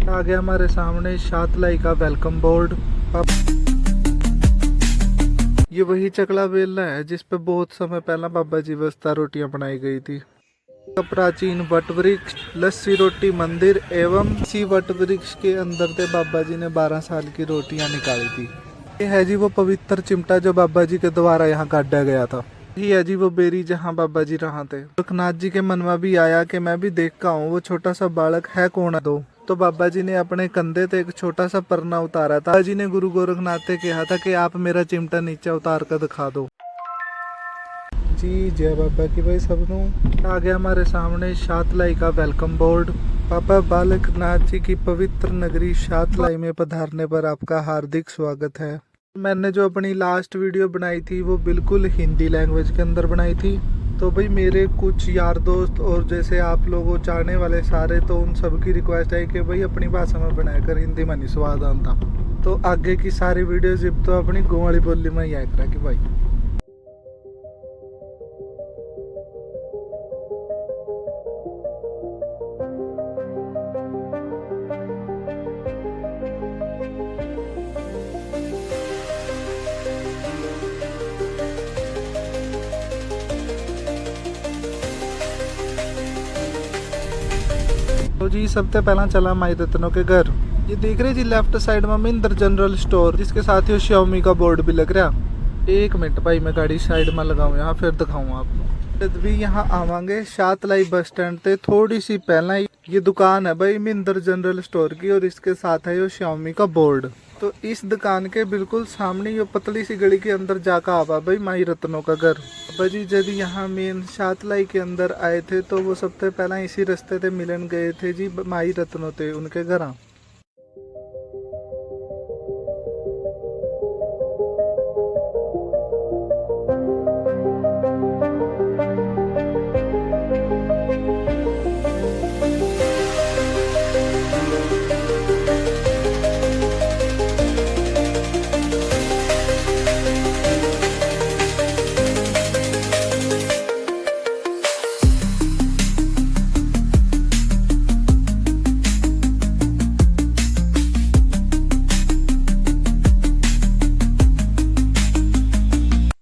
आ गया हमारे सामने शातलाई का वेलकम बोर्ड। ये वही चकला बेलना है जिस पे बहुत समय पहले बाबा जी वास्ते रोटियां बनाई गई थी। प्राचीन वट वृक्ष, लस्सी रोटी मंदिर एवं इसी वट वृक्ष के अंदर से बाबा जी ने 12 साल की रोटियां निकाली थी। ये है जी वो पवित्र चिमटा जो बाबा जी के द्वारा यहाँ काटा गया था। यही है जी वो बेरी जहाँ बाबा जी रहा थे। गोरखनाथ जी के मन में भी आया कि मैं भी देख का हूँ वो छोटा सा बालक है कौन है दो। तो बाबा जी ने अपने कंधे पे एक छोटा सा परना उतारा था। बाबा जी ने गुरु गोरखनाथ से कहा था कि आप मेरा चिमटा नीचे उतार कर दिखा दो। जी जय बाबा की भाई सबनों। आ गया हमारे सामने शातलाई का वेलकम बोर्ड। बाबा बालक नाथ जी की पवित्र नगरी शातलाई में पधारने पर आपका हार्दिक स्वागत है। मैंने जो अपनी लास्ट वीडियो बनाई थी वो बिल्कुल हिंदी लैंग्वेज के अंदर बनाई थी। तो भाई मेरे कुछ यार दोस्त और जैसे आप लोगों चाहने वाले सारे, तो उन सब की रिक्वेस्ट है कि भाई अपनी भाषा में बनाकर हिंदी में नहीं स्वाद आता। तो आगे की सारी वीडियो जिब तो अपनी गाँव वाली बोली में ही आया करा कि भाई। तो जी सबसे पहला चला माई रत्नों के घर। ये देख रहे जी लेफ्ट साइड में महिंद्र जनरल स्टोर, जिसके साथ ही Xiaomi का बोर्ड भी लग रहा। एक मिनट भाई मैं गाड़ी साइड में लगाऊं यहाँ, फिर दिखाऊं आपको। जब भी यहाँ आवांगे शातलाई बस स्टैंड से थोड़ी सी पहला ये दुकान है भाई महिंद्र जनरल स्टोर की, और इसके साथ है ये Xiaomi का बोर्ड। तो इस दुकान के बिल्कुल सामने ये पतली सी गली के अंदर जाकर आवा भाई माई रत्नों का घर। बाबा जब यहाँ मेन शातलाई के अंदर आए थे तो वो सबसे पहला इसी रास्ते से मिलन गए थे जी माई रत्नों थे उनके घर।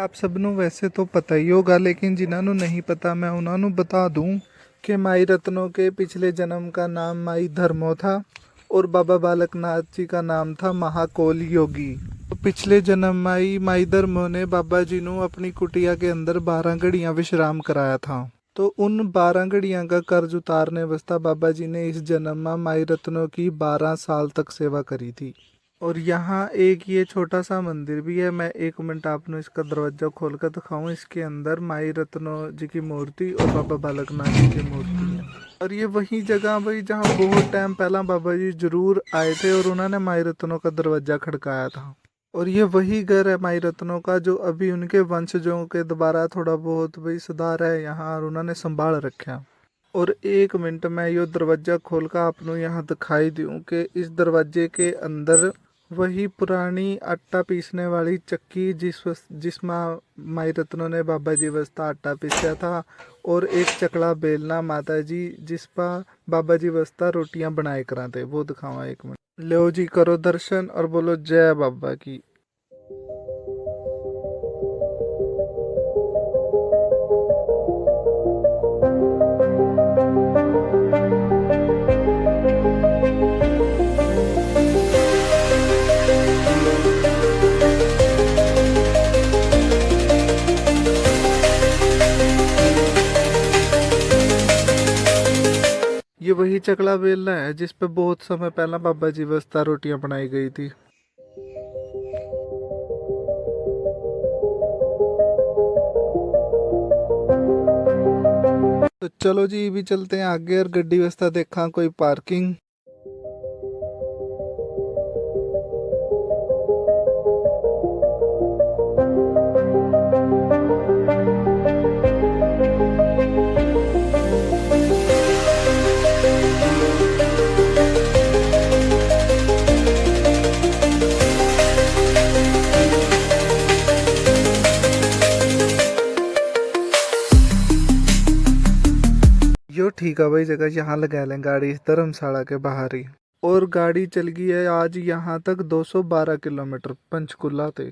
आप सबनों वैसे तो पता ही होगा, लेकिन जिन्होंने नहीं पता मैं उन्होंने बता दूं कि माई रत्नों के पिछले जन्म का नाम माई धर्मो था और बाबा बालक नाथ जी का नाम था महाकोल योगी। तो पिछले जन्म माई धर्मो ने बाबा जी ने अपनी कुटिया के अंदर 12 घड़ियां विश्राम कराया था। तो उन 12 घड़ियां का कर्ज उतारने वास्ते बाबा जी ने इस जन्म में माई रत्नों की 12 साल तक सेवा करी थी। और यहाँ एक ये छोटा सा मंदिर भी है। मैं एक मिनट आपने इसका दरवाजा खोल कर दिखाऊं। इसके अंदर माई रत्नों जी की मूर्ति और बाबा बालकनाथ जी की मूर्ति है। और ये वही जगह भाई जहाँ बहुत टाइम पहला बाबा जी जरूर आए थे और उन्होंने माई रत्नों का दरवाजा खड़काया था। और ये वही घर है माई रत्नों का जो अभी उनके वंशजों के द्वारा थोड़ा बहुत भाई सुधार है यहाँ और उन्होंने संभाल रखा। और एक मिनट मैं ये दरवाजा खोल कर आपको यहाँ दिखाई दूँ कि इस दरवाजे के अंदर वही पुरानी आटा पीसने वाली चक्की जिसमें माई रत्नों ने बाबा जी वास्ते आटा पीसा था, और एक चकला बेलना माता जी जिस पर बाबा जी वास्ते रोटियां बनाए कराते, वो दिखावा एक मिनट। लो जी करो दर्शन और बोलो जय बाबा की। ये वही चकला बेलना है जिस पे बहुत समय पहले बाबा जी वास्ते रोटियां बनाई गई थी। तो चलो जी भी चलते हैं आगे और गड्डी वास्ते देखा कोई पार्किंग। यो ठीक है भाई जगह यहाँ लगा लें गाड़ी धर्मशाला के बाहर ही। और गाड़ी चल गई है आज यहाँ तक 212 किलोमीटर पंचकुला थे।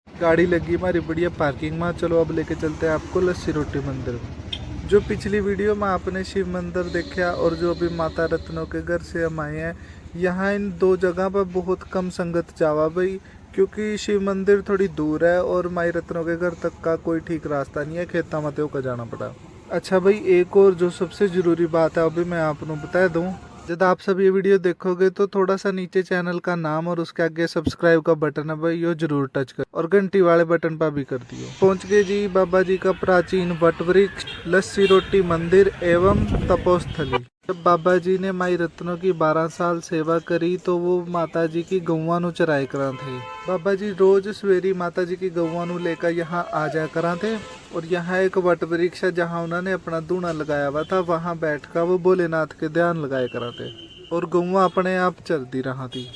गाड़ी लगी हमारी बढ़िया पार्किंग में। चलो अब लेके चलते हैं आपको लस्सी रोटी मंदिर में। जो पिछली वीडियो में आपने शिव मंदिर देखा और जो अभी माता रत्नों के घर से हम आए हैं, यहाँ इन दो जगह पर बहुत कम संगत जावा भाई, क्योंकि शिव मंदिर थोड़ी दूर है और माई रत्नों के घर तक का कोई ठीक रास्ता नहीं है, खेता माते का जाना पड़ा। अच्छा भाई, एक और जो सबसे ज़रूरी बात है अभी मैं आपको बता दूं, जब आप सब ये वीडियो देखोगे तो थोड़ा सा नीचे चैनल का नाम और उसके आगे सब्सक्राइब का बटन है भाई, यो जरूर टच कर और घंटी वाले बटन पर भी कर दियो। पहुंच गए जी बाबा जी का प्राचीन वट वृक्ष, लस्सी रोटी मंदिर एवं तपोस्थली। जब बाबा जी ने माई रत्नों की 12 साल सेवा करी तो वो माता जी की गौवां नु चराए करा थे। बाबा जी रोज सवेरी माता जी की गौवां नु लेकर यहाँ आ जाया करा थे और यहाँ एक वट वृक्ष है जहाँ उन्होंने अपना दूना लगाया हुआ था, वहाँ बैठकर वो भोलेनाथ के ध्यान लगाए करा थे और गौवां अपने आप चलती रहा थी।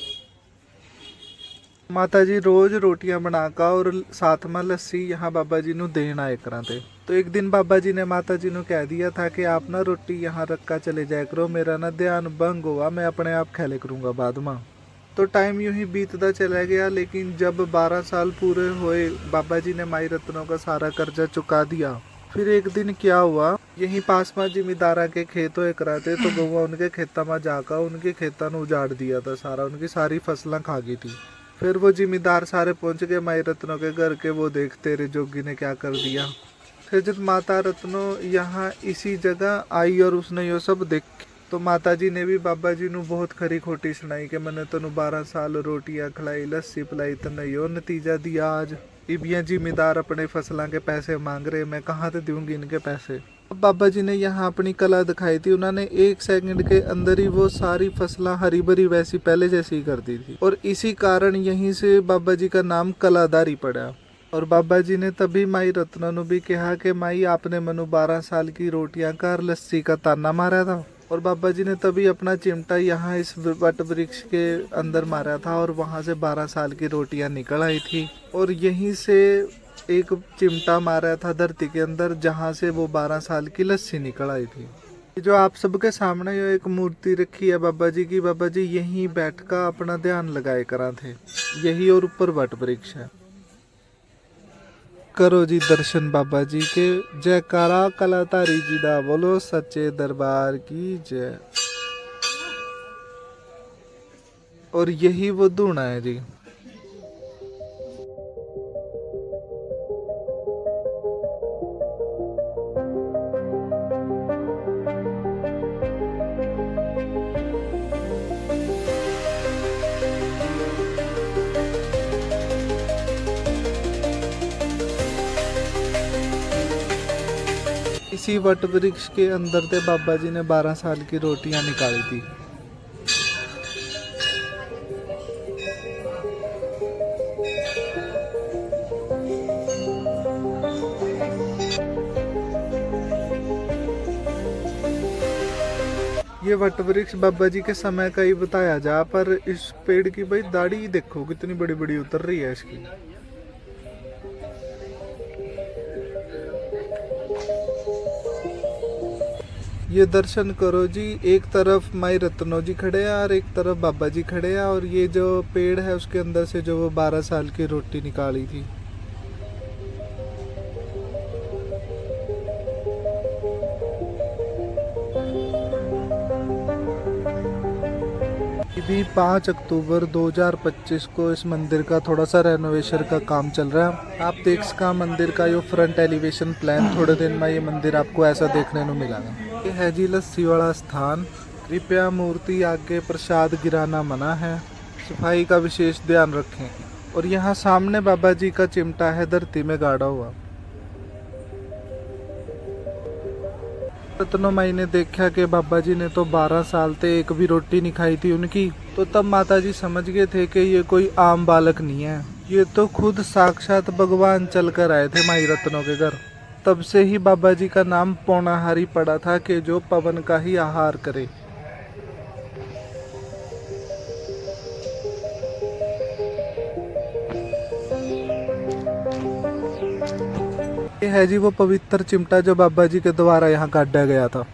माता जी रोज रोटियां बनाकर और साथ में लस्सी यहाँ बाबा जी नु देन आए करा थे। तो एक दिन बाबा जी ने माता जी नु कह दिया था कि आप ना रोटी यहाँ रख कर चले जाया करो, मेरा ना ध्यान भंग हुआ, मैं अपने आप खेले करूँगा बाद में। तो टाइम यूं ही बीतता चला गया, लेकिन जब 12 साल पूरे हुए बाबा जी ने माई रत्नों का सारा कर्जा चुका दिया। फिर एक दिन क्या हुआ, यहीं पास में जिम्मेदारा के खेत होए कराते तो गौवा उनके खेता में जाकर उनके खेता ने उजाड़ दिया था सारा, उनकी सारी फसलें खा गई थी। फिर वो जिम्मेदार सारे पहुंच गए माई रत्नों के घर के, वो देखते रे जोगी ने क्या कर दिया। फिर जब माता रत्नों यहाँ इसी जगह आई और उसने यो सब देख तो माता जी ने भी बाबा जी नु बहुत खरी खोटी सुनाई कि मैंने तेन 12 साल रोटियां खिलाई लस्सी पिलाई तने यो नतीजा दिया आज। इबिया जिम्मेदार अपने फसलों के पैसे मांग रहे, मैं कहाँ से दूंगी इनके पैसे। अब बाबा जी ने यहाँ अपनी कला दिखाई थी, उन्होंने 1 सेकंड के अंदर ही वो सारी फसलें हरी भरी वैसी पहले जैसी कर दी थी और इसी कारण यहीं से बाबा जी का नाम कलादारी पड़ा। और बाबा जी ने तभी माई रत्नों ने भी कहा कि माई आपने मनु 12 साल की रोटियां कर लस्सी का ताना मारा था, और बाबा जी ने तभी अपना चिमटा यहाँ इस वट वृक्ष के अंदर मारा था और वहाँ से 12 साल की रोटियां निकल आई थी और यहीं से एक चिमटा मारा था धरती के अंदर जहाँ से वो 12 साल की लस्सी निकल आई थी। जो आप सबके सामने ये एक मूर्ति रखी है बाबा जी की, बाबा जी यहीं बैठकर अपना ध्यान लगाए करा थे, यही और ऊपर वट वृक्ष है। करो जी दर्शन बाबा जी के, जयकारा कलातारी जी दा बोलो सच्चे दरबार की जय। और यही वो धूना है जी। इसी वट वृक्ष के अंदर से बाबा जी ने 12 साल की रोटियां निकाली थी। ये वट वृक्ष बाबा जी के समय का ही बताया जा, पर इस पेड़ की भाई दाढ़ी देखो कितनी बड़ी बड़ी उतर रही है इसकी। ये दर्शन करो जी, एक तरफ माई रत्नों जी खड़े हैं और एक तरफ बाबा जी खड़े हैं, और ये जो पेड़ है उसके अंदर से जो वो 12 साल की रोटी निकाली थी। भी 5 अक्टूबर 2025 को इस मंदिर का थोड़ा सा रेनोवेशन का काम चल रहा है। आप देख सका मंदिर का यो फ्रंट एलिवेशन प्लान, थोड़े दिन में ये मंदिर आपको ऐसा देखने को मिलेगा। ये है जी लस्सी वाला स्थान। कृपया मूर्ति आगे प्रसाद गिराना मना है, सफाई का विशेष ध्यान रखें। और यहाँ सामने बाबा जी का चिमटा है धरती में गाड़ा हुआ। रत्नो माई ने देखा कि बाबा जी ने तो 12 साल से एक भी रोटी नहीं खाई थी उनकी, तो तब माता जी समझ गए थे कि ये कोई आम बालक नहीं है, ये तो खुद साक्षात भगवान चल कर आए थे माई रत्नों के घर। तब से ही बाबा जी का नाम पौनाहारी पड़ा था कि जो पवन का ही आहार करे। ये है जी वो पवित्र चिमटा जो बाबा जी के द्वारा यहाँ काटा गया था।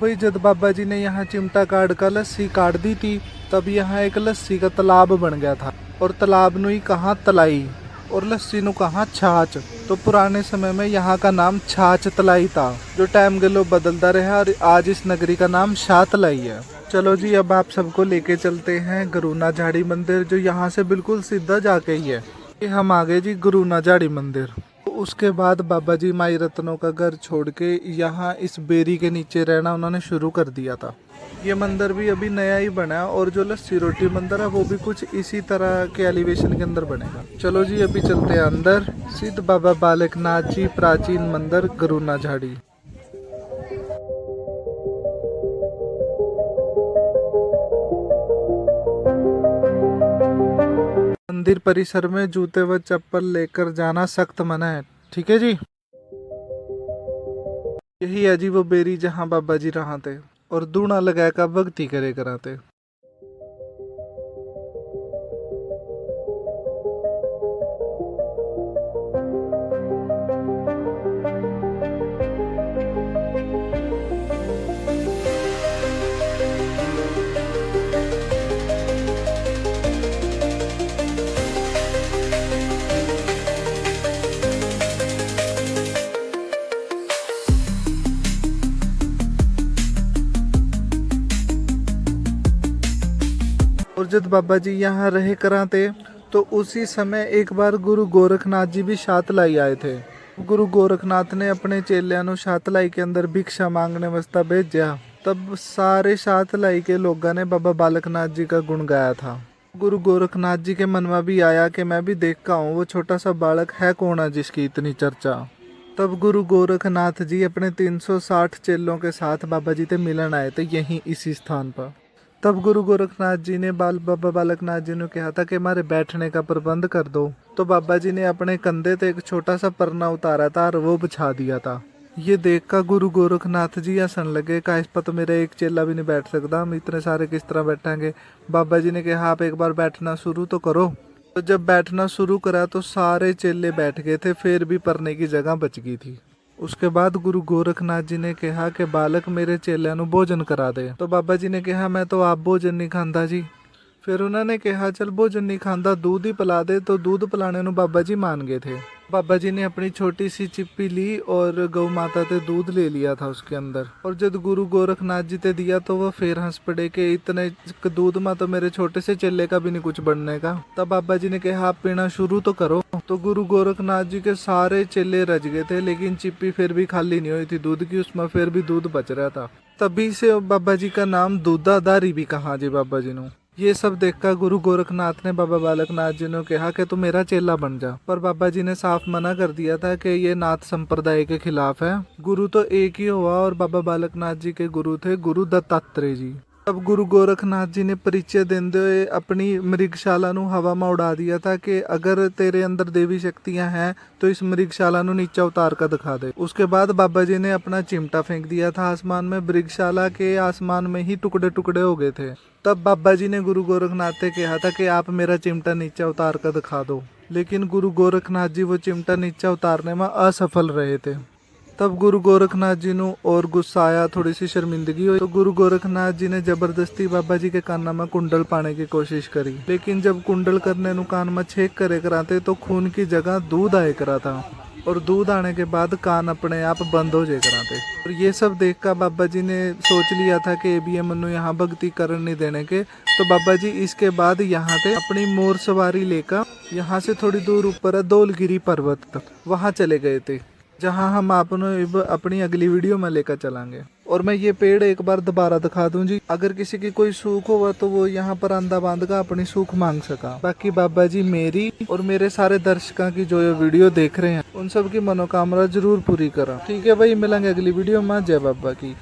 वही जब बाबा जी ने यहाँ चिमटा काट का लस्सी काट दी थी, तब यहाँ एक लस्सी का तालाब बन गया था। और तालाब नु ही कहाँ तलाई और लस्सी नु कहाँ छाछ। तो पुराने समय में यहाँ का नाम छाछ तलाई था, जो टाइम गलो बदलता रहा और आज इस नगरी का नाम शाह तलाई है। चलो जी, अब आप सबको लेके चलते हैं गुरुना झाड़ी मंदिर, जो यहाँ से बिल्कुल सीधा जाके ही है। ये हम आ गए जी गुरुना झाड़ी मंदिर। उसके बाद बाबा जी माई रत्नों का घर छोड़ के यहाँ इस बेरी के नीचे रहना उन्होंने शुरू कर दिया था। ये मंदिर भी अभी नया ही बना और जो लस्सी रोटी मंदिर है वो भी कुछ इसी तरह के एलिवेशन के अंदर बनेगा। चलो जी, अभी चलते हैं अंदर। सिद्ध बाबा बालकनाथ जी प्राचीन मंदिर गुरुना झाड़ी। मंदिर परिसर में जूते व चप्पल लेकर जाना सख्त मना है, ठीक है जी। यही है जी वो बेरी जहाँ बाबा जी रहाते और दूना लगा का भक्ति करे कराते। और जब बाबा जी यहाँ रहे कराते तो उसी समय एक बार गुरु गोरखनाथ जी भी शातलाई आए थे। गुरु गोरखनाथ ने अपने चेलियां नु शातलाई के अंदर भिक्षा मांगने वास्ते भेजा। तब सारे शातलाई के लोगों ने बाबा बालकनाथ जी का गुण गाया था। गुरु गोरखनाथ जी के मन में भी आया कि मैं भी देखता हूँ वो छोटा सा बालक है कौन है जिसकी इतनी चर्चा। तब गुरु गोरखनाथ जी अपने 360 चेलों के साथ बाबा जी से मिलन आए थे यहीं इसी स्थान पर। तब गुरु गोरखनाथ जी ने बाबा बालकनाथ जी ने कहा था कि हमारे बैठने का प्रबंध कर दो। तो बाबा जी ने अपने कंधे पे एक छोटा सा परना उतारा था और वो बिछा दिया था। ये देख कर गुरु गोरखनाथ जी हंसन लगे, का इस पर तो मेरा एक चेला भी नहीं बैठ सकता, हम इतने सारे किस तरह बैठेंगे। बाबा जी ने कहा आप एक बार बैठना शुरू तो करो। तो जब बैठना शुरू करा तो सारे चेले बैठ गए थे, फिर भी परने की जगह बच गई थी। उसके बाद गुरु गोरखनाथ जी ने कहा कि बालक मेरे चेलियां नु भोजन करा दे। तो बाबा जी ने कहा मैं तो आप भोजन नहीं खाता जी। फिर उन्होंने कहा चल भोजन नहीं खाता दूध ही पिला दे। तो दूध पिलाने नु बाबा जी मान गए थे। बाबा जी ने अपनी छोटी सी चिप्पी ली और गौ माता से दूध ले लिया था उसके अंदर। और जब गुरु गोरखनाथ जी ते दिया तो वह फिर हंस पड़े कि इतने दूध में तो मेरे छोटे से चेले का भी नहीं कुछ बनने का। तब बाबा जी ने कहा आप पीना शुरू तो करो। तो गुरु गोरखनाथ जी के सारे चेले रज गए थे, लेकिन चिप्पी फिर भी खाली नहीं हुई थी दूध की, उसमें फिर भी दूध बच रहा था। तभी से बाबा जी का नाम दूधाधारी भी कहा जी बाबा जी ने। ये सब देखकर गुरु गोरखनाथ ने बाबा बालकनाथ जी ने कहा कि तू मेरा चेला बन जा। पर बाबा जी ने साफ मना कर दिया था कि ये नाथ संप्रदाय के खिलाफ है। गुरु तो एक ही हुआ और बाबा बालकनाथ जी के गुरु थे गुरु दत्तात्रेय जी। अब गुरु गोरखनाथ जी ने परिचय देते हुए अपनी मृगशाला नु हवा में उड़ा दिया था कि अगर तेरे अंदर देवी शक्तियां हैं तो इस मृगशाला नु नीचे उतार कर दिखा दे। उसके बाद बाबा जी ने अपना चिमटा फेंक दिया था आसमान में। मृगशाला के आसमान में ही टुकड़े टुकड़े हो गए थे। तब बाबा जी ने गुरु गोरखनाथ से कहा था कि आप मेरा चिमटा नीचे उतार कर दिखा दो, लेकिन गुरु गोरखनाथ जी वो चिमटा नीचे उतारने में असफल रहे थे। तब गुरु गोरखनाथ जी ने और गुस्सा आया, थोड़ी सी शर्मिंदगी हुई। तो गुरु गोरखनाथ जी ने जबरदस्ती बाबा जी के कान में कुंडल पाने की कोशिश करी, लेकिन जब कुंडल करने नु कान में छेक करे कराते तो खून की जगह दूध आए करा था और दूध आने के बाद कान अपने आप बंद हो जाए कराते। और ये सब देखकर बाबा जी ने सोच लिया था कि ये मनु यहाँ भक्ति करने नहीं देने के। तो बाबा जी इसके बाद यहाँ पे अपनी मोर सवारी लेकर यहाँ से थोड़ी दूर ऊपर है धौलगिरी पर्वत तक, वहाँ चले गए थे, जहाँ हम आपने अपनी अगली वीडियो में लेकर चलांगे। और मैं ये पेड़ एक बार दोबारा दिखा दूं जी, अगर किसी की कोई सूख होगा तो वो यहाँ पर अंधा बांध कर अपनी सूख मांग सका। बाकी बाबा जी मेरी और मेरे सारे दर्शकों की जो ये वीडियो देख रहे हैं उन सब की मनोकामना जरूर पूरी करा। ठीक है भाई, मिलेंगे अगली वीडियो में। जय बाबा की।